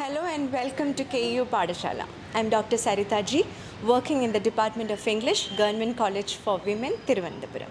Hello and welcome to KU Padasala. I am Dr. Sarita ji, working in the Department of English, Government College for Women, Thiruvananthapuram.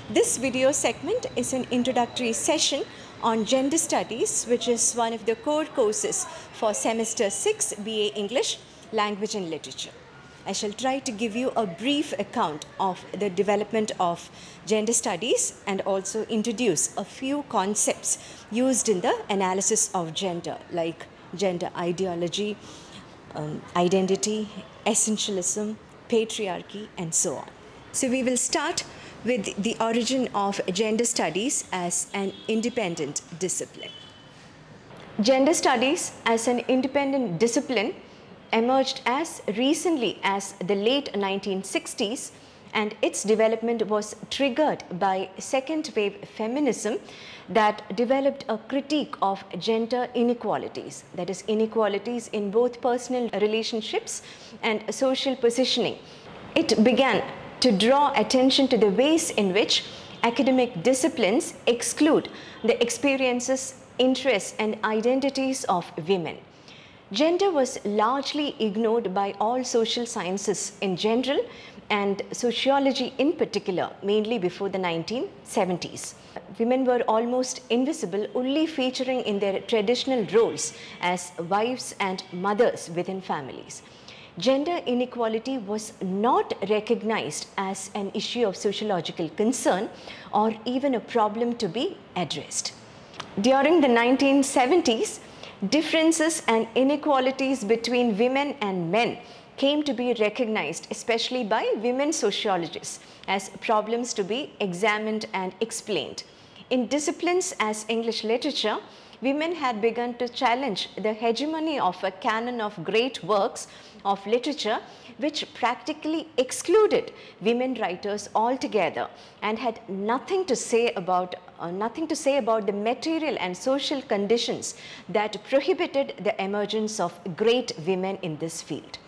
This video segment is an introductory session on gender studies, which is one of the core courses for semester 6 BA English, Language and Literature. I shall try to give you a brief account of the development of gender studies and also introduce a few concepts used in the analysis of gender, like gender ideology, identity, essentialism, patriarchy, and so on. So we will start with the origin of gender studies as an independent discipline. Gender studies as an independent discipline emerged as recently as the late 1960s, and its development was triggered by second wave feminism that developed a critique of gender inequalities, that is, inequalities in both personal relationships and social positioning. It began to draw attention to the ways in which academic disciplines exclude the experiences, interests, and identities of women. Gender was largely ignored by all social sciences in general and sociology in particular, mainly before the 1970s. Women were almost invisible, only featuring in their traditional roles as wives and mothers within families. Gender inequality was not recognized as an issue of sociological concern or even a problem to be addressed. During the 1970s, differences and inequalities between women and men came to be recognized, especially by women sociologists, as problems to be examined and explained. In disciplines as English literature, women had begun to challenge the hegemony of a canon of great works of literature which practically excluded women writers altogether and had nothing to say about the material and social conditions that prohibited the emergence of great women in this field.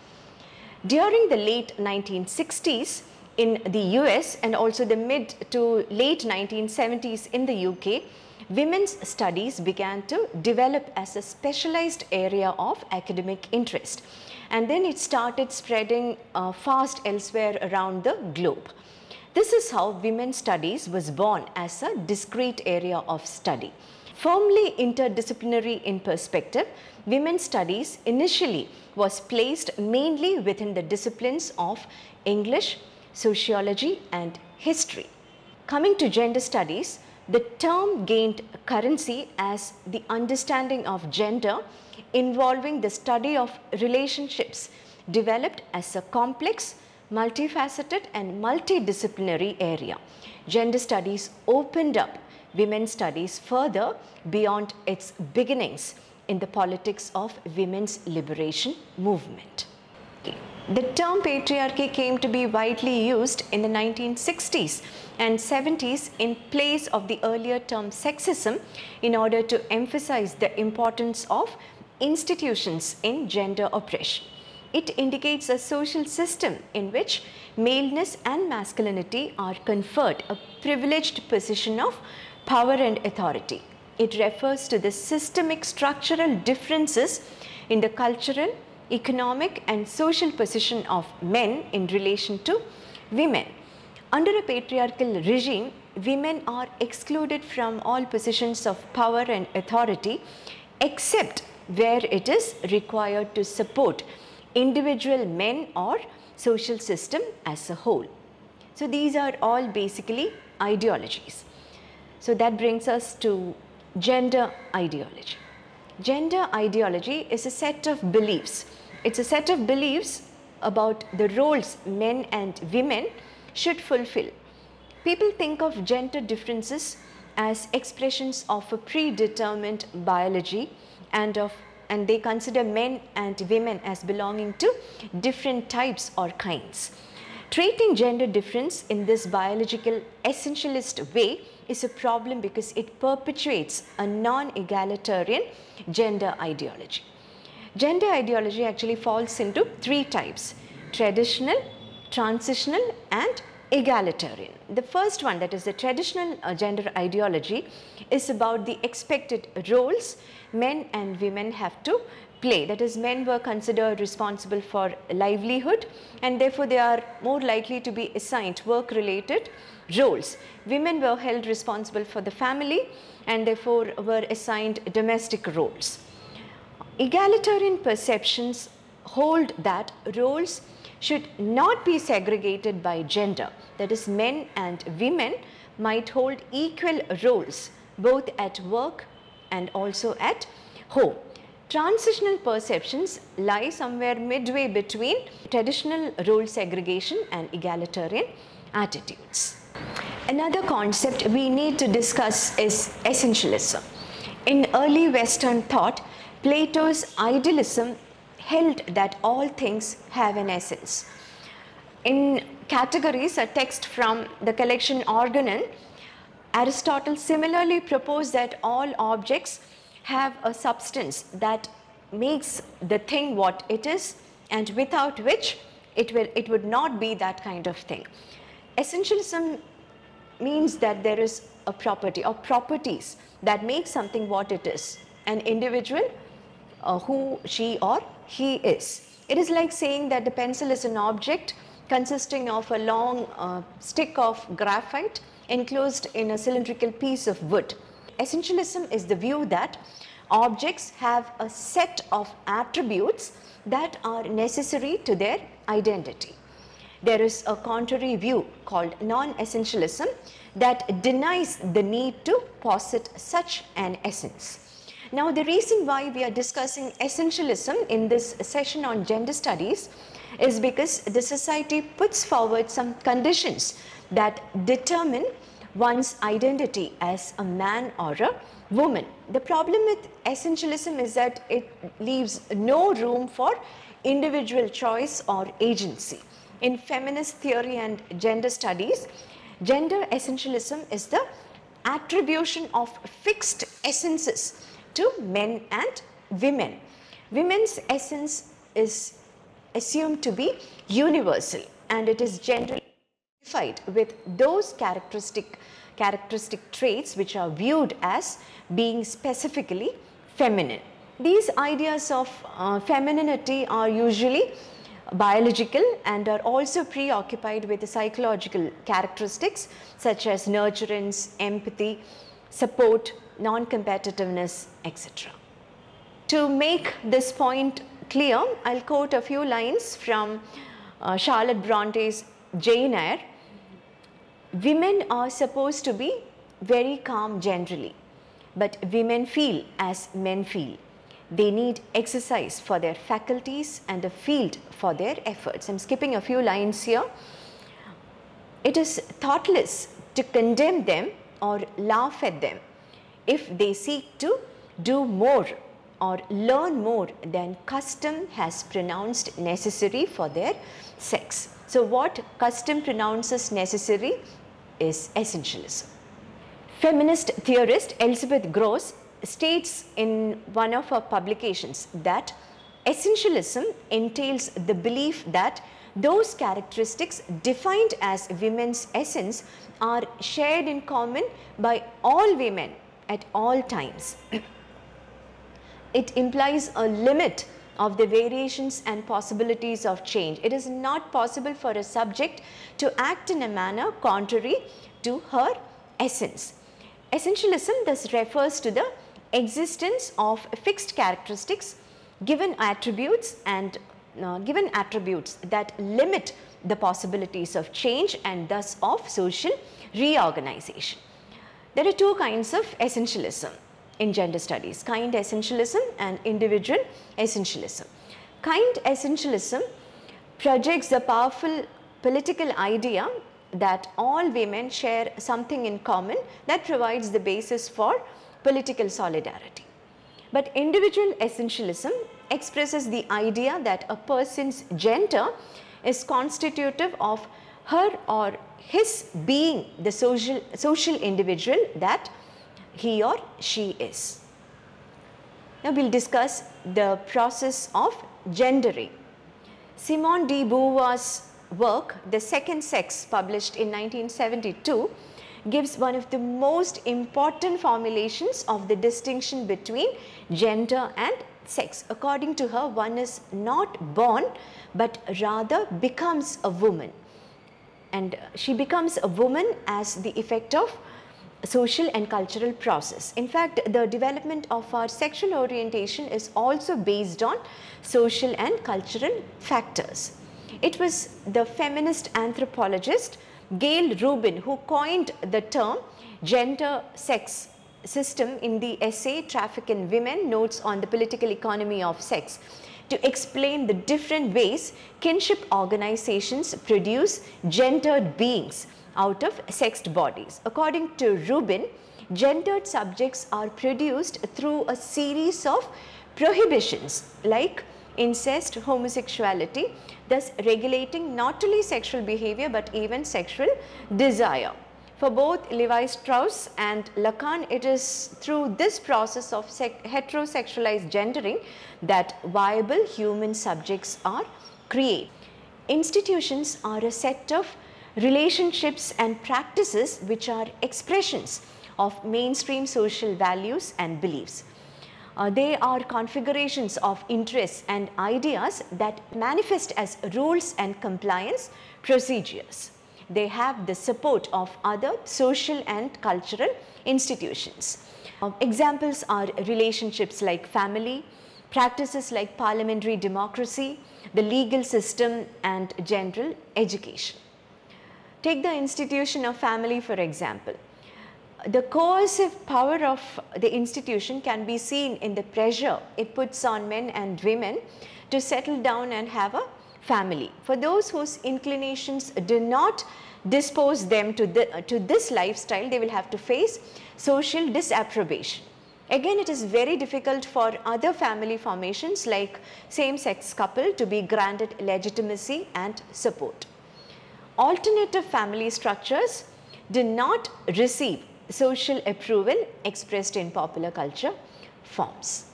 During the late 1960s in the US and also the mid to late 1970s in the UK, women's studies began to develop as a specialized area of academic interest, and then it started spreading fast elsewhere around the globe. This is how women's studies was born as a discrete area of study. Firmly interdisciplinary in perspective, women's studies initially was placed mainly within the disciplines of English, sociology, and history. Coming to gender studies, the term gained currency as the understanding of gender involving the study of relationships developed as a complex, multifaceted, and multidisciplinary area. Gender studies opened up women's studies further beyond its beginnings in the politics of women's liberation movement. The term patriarchy came to be widely used in the 1960s and 70s in place of the earlier term sexism in order to emphasize the importance of institutions in gender oppression. It indicates a social system in which maleness and masculinity are conferred a privileged position of power and authority. It refers to the systemic structural differences in the cultural, economic, and social position of men in relation to women. Under a patriarchal regime, women are excluded from all positions of power and authority except where it is required to support individual men or social system as a whole. So these are all basically ideologies. So that brings us to gender ideology. Gender ideology is a set of beliefs. It's a set of beliefs about the roles men and women should fulfill. People think of gender differences as expressions of a predetermined biology and they consider men and women as belonging to different types or kinds. Treating gender difference in this biological essentialist way is a problem because it perpetuates a non-egalitarian gender ideology. Gender ideology actually falls into three types: traditional, transitional, and egalitarian. The first one, that is the traditional gender ideology, is about the expected roles men and women have to play. That is, men were considered responsible for livelihood, and therefore they are more likely to be assigned work related roles. Women were held responsible for the family and therefore were assigned domestic roles. Egalitarian perceptions hold that roles should not be segregated by gender. That is, men and women might hold equal roles both at work and also at home. Transitional perceptions lie somewhere midway between traditional role segregation and egalitarian attitudes. Another concept we need to discuss is essentialism. In early Western thought, Plato's idealism held that all things have an essence. In Categories, a text from the collection Organon, Aristotle similarly proposed that all objects have a substance that makes the thing what it is, and without which it would not be that kind of thing. Essentialism means that there is a property or properties that make something what it is, an individual who she or he is. It is like saying that the pencil is an object consisting of a long stick of graphite enclosed in a cylindrical piece of wood. Essentialism is the view that objects have a set of attributes that are necessary to their identity. There is a contrary view called non-essentialism that denies the need to possess such an essence. Now, the reason why we are discussing essentialism in this session on gender studies is because the society puts forward some conditions that determine one's identity as a man or a woman. The problem with essentialism is that it leaves no room for individual choice or agency. In feminist theory and gender studies, gender essentialism is the attribution of fixed essences to men and women. Women's essence is assumed to be universal, and it is generally identified with those characteristic traits which are viewed as being specifically feminine. These ideas of femininity are usually biological and are also preoccupied with the psychological characteristics such as nurturance, empathy, support, non-competitiveness, etc. To make this point clear, I'll quote a few lines from Charlotte Bronte's Jane Eyre. Women are supposed to be very calm generally, but women feel as men feel. They need exercise for their faculties and a field for their efforts. I'm skipping a few lines here. It is thoughtless to condemn them or laugh at them if they seek to do more or learn more than custom has pronounced necessary for their sex. So what custom pronounces necessary is essentialism. Feminist theorist Elizabeth Gross states in one of her publications that essentialism entails the belief that those characteristics defined as women's essence are shared in common by all women at all times. It implies a limit of the variations and possibilities of change. It is not possible for a subject to act in a manner contrary to her essence. Essentialism thus refers to the existence of fixed characteristics, given attributes that limit the possibilities of change and thus of social reorganization. There are two kinds of essentialism in gender studies: kind essentialism and individual essentialism. Kind essentialism projects the powerful political idea that all women share something in common that provides the basis for political solidarity. But individual essentialism expresses the idea that a person's gender is constitutive of her or his being the social individual that he or she is. Now we will discuss the process of gendering. Simone de Beauvoir's work, The Second Sex, published in 1972, gives one of the most important formulations of the distinction between gender and sex. According to her, one is not born but rather becomes a woman, and she becomes a woman as the effect of social and cultural process. In fact, the development of our sexual orientation is also based on social and cultural factors. It was the feminist anthropologist Gail Rubin who coined the term gender sex system in the essay Traffic in Women, Notes on the Political Economy of Sex, to explain the different ways kinship organizations produce gendered beings out of sexed bodies. According to Rubin, gendered subjects are produced through a series of prohibitions like incest, homosexuality, thus regulating not only sexual behavior but even sexual desire. For both Levi-Strauss and Lacan, it is through this process of heterosexualized gendering that viable human subjects are created. Institutions are a set of relationships and practices which are expressions of mainstream social values and beliefs. They are configurations of interests and ideas that manifest as rules and compliance procedures. They have the support of other social and cultural institutions. Examples are relationships like family, practices like parliamentary democracy, the legal system, and general education. Take the institution of family for example. The coercive power of the institution can be seen in the pressure it puts on men and women to settle down and have a family. For those whose inclinations do not dispose them to this lifestyle, they will have to face social disapprobation. Again, it is very difficult for other family formations like same-sex couple to be granted legitimacy and support. Alternative family structures do not receive social approval expressed in popular culture forms.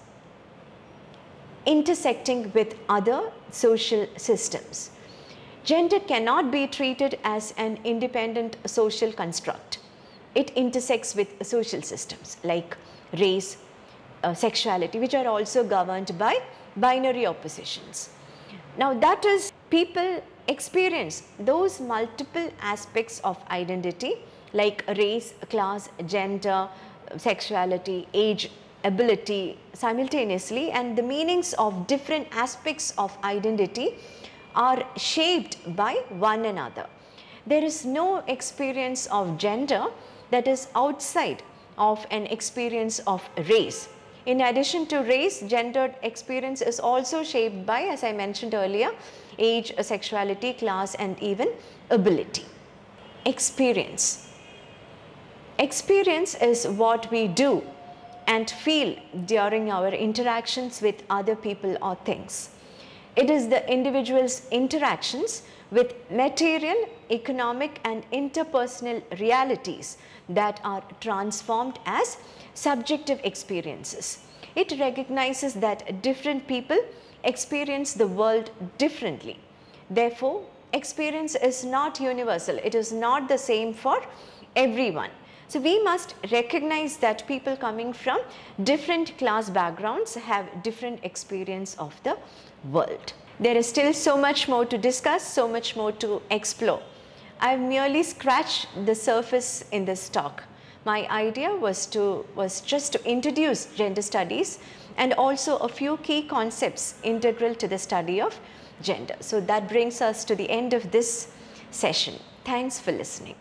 Intersecting with other social systems. Gender cannot be treated as an independent social construct. It intersects with social systems like race, sexuality, which are also governed by binary oppositions. Now that is, people experience those multiple aspects of identity like race, class, gender, sexuality, age, ability simultaneously, and the meanings of different aspects of identity are shaped by one another. There is no experience of gender that is outside of an experience of race. In addition to race, gendered experience is also shaped by, as I mentioned earlier, age, sexuality, class, and even ability. Experience. Experience is what we do and feel during our interactions with other people or things. It is the individual's interactions with material, economic, and interpersonal realities that are transformed as subjective experiences. It recognizes that different people experience the world differently. Therefore, experience is not universal. It is not the same for everyone. So we must recognize that people coming from different class backgrounds have different experience of the world. There is still so much more to discuss, so much more to explore. I have merely scratched the surface in this talk. My idea was just to introduce gender studies and also a few key concepts integral to the study of gender. So that brings us to the end of this session. Thanks for listening.